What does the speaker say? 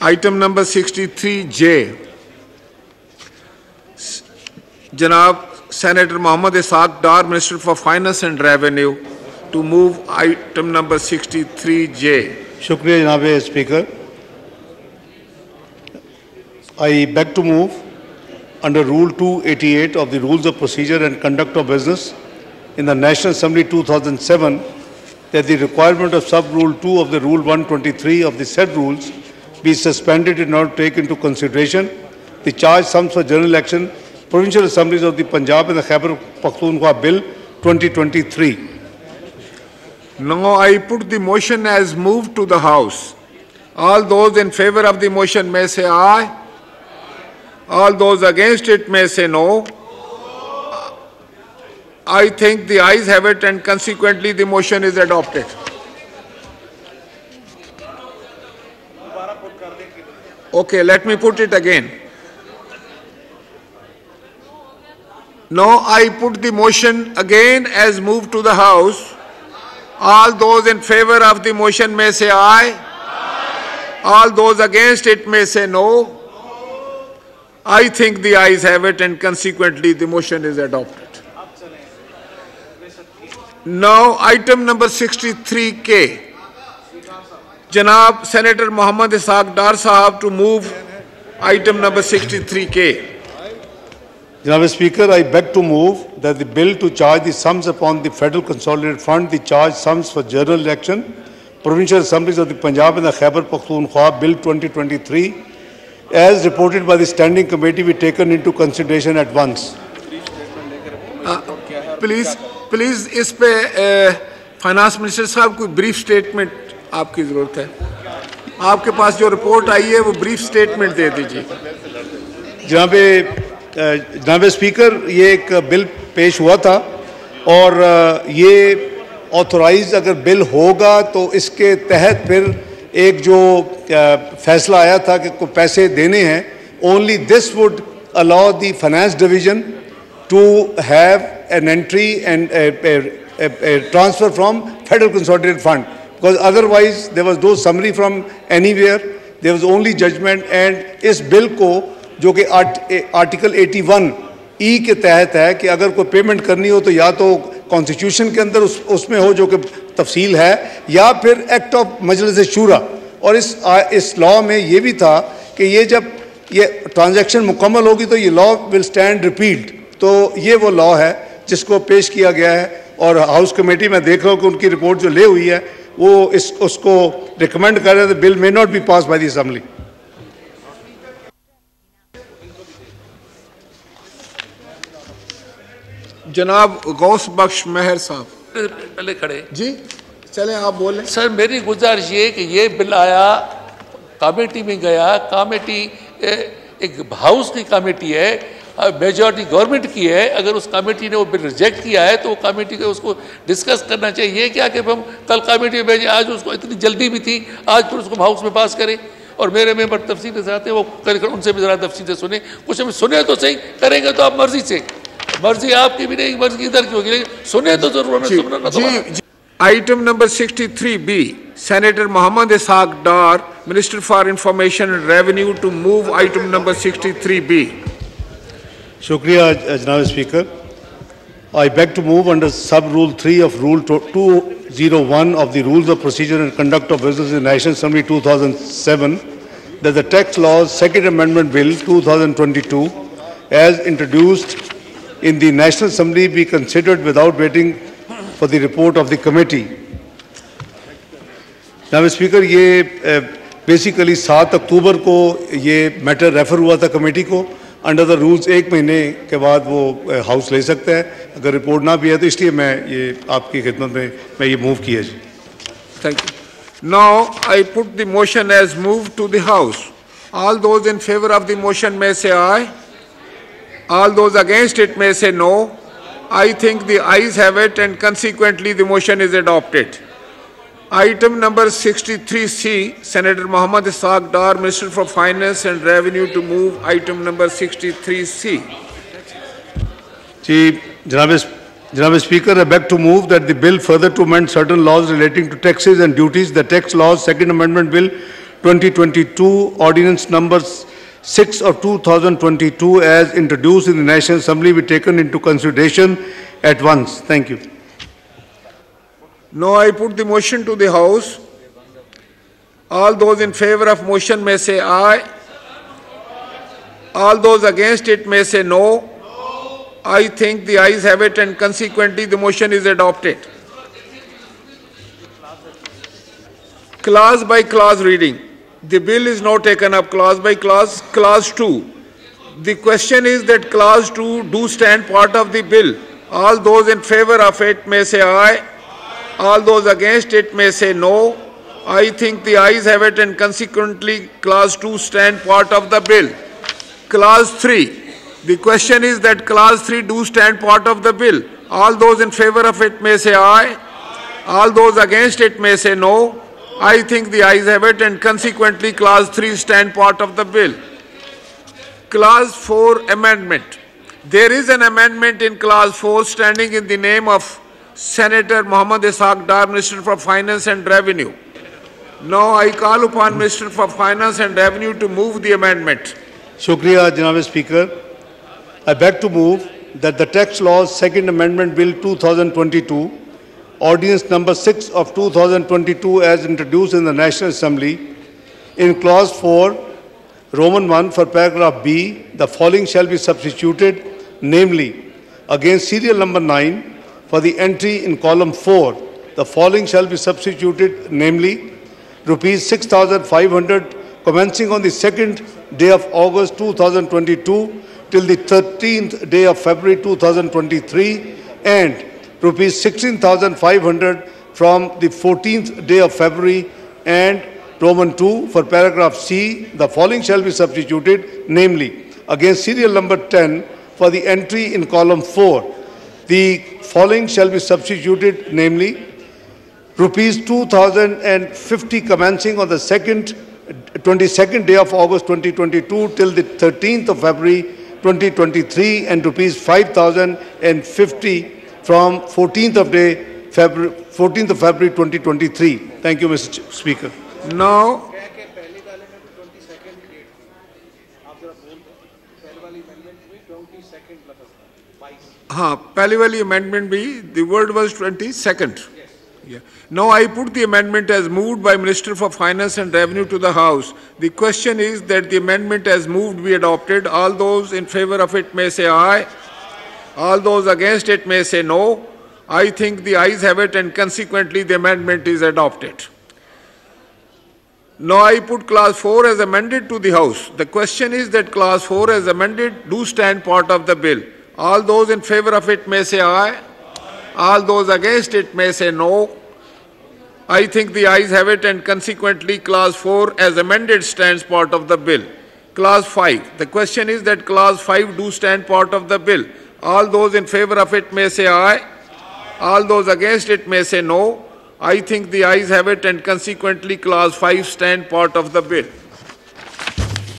Item number 63J. Janab Senator Mohammed Ishaq Dar, Minister for Finance and Revenue, to move item number 63J. Shukriya, Janabe Speaker. I beg to move under Rule 288 of the Rules of Procedure and Conduct of Business in the National Assembly 2007 that the requirement of Sub-Rule 2 of the Rule 123 of the said rules be suspended in order to take into consideration the charged sums for general election, Provincial Assemblies of the Punjab and the Khyber Pakhtunkhwa Bill 2023. Now I put the motion as moved to the House. All those in favor of the motion may say aye. All those against it may say no. I think the ayes have it and consequently the motion is adopted. Okay, let me put it again. Now I put the motion again as moved to the House. All those in favor of the motion may say aye. All those against it may say no. I think the ayes have it and consequently the motion is adopted. Now item number 63K. Janab Senator Mohammed Ishaq Dar Sahab to move item number 63K. Janabe Speaker, I beg to move that the bill to charge the sums upon the Federal Consolidated Fund, the charged sums for general election, Provincial Assemblies of the Punjab and the Khyber Pakhtunkhwa Bill 2023, as reported by the Standing Committee, be taken into consideration at once. Please, इस पे finance minister साहब कोई brief statement आपकी जरूरत है. आपके पास जो report आई है वो ब्रीफ स्टेटमेंट दे दीजिए. जनाब स्पीकर, ये एक बिल पेश हुआ था और ये ऑथोराइज अगर बिल होगा तो इसके तहत फिर एक जो फैसला आया था कि को पैसे देने हैं, only this would allow the finance division to have an entry and transfer from federal consolidated fund, because otherwise there was no summary from anywhere, there was only judgment. And इस बिल को जो कि article 81E के तहत है कि अगर कोई पेमेंट करनी हो तो या तो कॉन्स्टिट्यूशन के अंदर उसमें हो जो कि तफसील है, या फिर एक्ट ऑफ मजलिस शूरा. और इस लॉ में ये भी था कि ये जब ये ट्रांजैक्शन मुकम्मल होगी तो ये लॉ विल स्टैंड रिपील्ड. तो ये वो लॉ है जिसको पेश किया गया है और हाउस कमेटी में देख रहा हूँ कि उनकी रिपोर्ट जो ले हुई है वो उसको रिकमेंड कर रहे हैं. Bill may not be pass by the assembly. जनाब गौस बख्श मेहर साहब पहले खड़े जी, चलें आप बोलें. सर मेरी गुजारिश ये कि ये बिल आया, कमेटी में गया, कमेटी एक हाउस की कमेटी है, मेजॉरिटी गवर्नमेंट की है. अगर उस कमेटी ने वो बिल रिजेक्ट किया है तो वो कमेटी को उसको डिस्कस करना चाहिए. ये क्या कि हम कल कमेटी में भेजें, आज उसको इतनी जल्दी भी थी, आज फिर उसको हाउस में पास करें. और मेरे मेंबर तफसील से आते हैं, वो कर उनसे भी ज़रा तफसील से सुने. कुछ हम सुने तो सही, करेंगे तो आप मर्जी से, मर्जी आपकी भी नहीं, मर्जी इधर की होगी, लेकिन सुने तो जरूर. Item number 63B, Senator Mohammed Ishaq Dar, Minister for Information and Revenue, to move item number 63B. Shukriya, Janaab Speaker. I beg to move under Sub-Rule 3 of Rule 201 of the Rules of Procedure and Conduct of Business in the National Assembly 2007 that the Tax Laws Second Amendment Bill 2022 as introduced in the National Assembly be considered without waiting for the report of the committee. Now, Speaker, ये basically 7 अक्टूबर को ये matter refer हुआ था committee को. Under the rules 1 महीने के बाद वो हाउस ले सकता है. अगर रिपोर्ट ना भी है तो इसलिए मैं ये आपकी खिदमत में मैं ये मूव किया जी. Thank you. Now I put the motion as move to the house. All those in favour of the motion में से आए. All those against it may say no. I think the ayes have it and consequently the motion is adopted. Item number 63C, Senator Mohammed Ishaq Dar, Minister for Finance and Revenue, to move item number 63C. Janaab Speaker, I beg to move that the bill further to amend certain laws relating to taxes and duties, the Tax Laws Second Amendment Bill 2022, Ordinance number 6 of 2022 as introduced in the National Assembly be taken into consideration at once. Thank you. Now I put the motion to the House. All those in favor of motion may say aye. All those against it may say no. I think the ayes have it and consequently the motion is adopted. Clause by clause reading. The bill is now taken up clause by clause. Clause 2. The question is that clause 2 do stand part of the bill. All those in favor of it may say aye. All those against it may say no. I think the ayes have it and consequently clause 2 stand part of the bill. Clause 3. The question is that clause 3 do stand part of the bill. All those in favor of it may say aye. All those against it may say no. I think the ayes have it and consequently clause 3 stand part of the bill. Clause 4 amendment. There is an amendment in clause 4 standing in the name of Senator Muhammad Ishaq Dar, Minister for Finance and Revenue. Now I call upon Minister for Finance and Revenue to move the amendment. Shukriya, Janab Speaker. I beg to move that the Tax Laws Second Amendment Bill 2022, Ordinance number 6 of 2022 as introduced in the National Assembly, in clause 4, Roman 1 for paragraph B, the following shall be substituted, namely, against serial number 9 for the entry in column 4, the following shall be substituted, namely, rupees 6,500 commencing on the 2nd day of August 2022 till the 13th day of February 2023 and rupees 16,500 from the 14th day of February and Roman 2 for paragraph C, the following shall be substituted, namely, against serial number 10 for the entry in column 4, the following shall be substituted, namely, rupees 2,050 commencing on the 22nd day of August 2022 till the 13th of February 2023 and rupees 5,050 from 14th of February 2023. Thank you, Mr. Speaker. Now, पहली वाली amendment भी, the word was 22nd. Yeah. Now I put the amendment as moved by Minister for Finance and Revenue to the House. The question is that the amendment as moved be adopted. All those in favor of it may say aye. All those against it may say no. I think the ayes have it and consequently the amendment is adopted. Now I put clause 4 as amended to the House. The question is that clause 4 as amended do stand part of the bill. All those in favor of it may say aye. All those against it may say no. I think the ayes have it and consequently clause 4 as amended stands part of the bill. Clause 5. The question is that clause 5 do stand part of the bill. All those in favor of it may say aye. All those against it may say no. I think the ayes have it and consequently clause 5 stand part of the bill.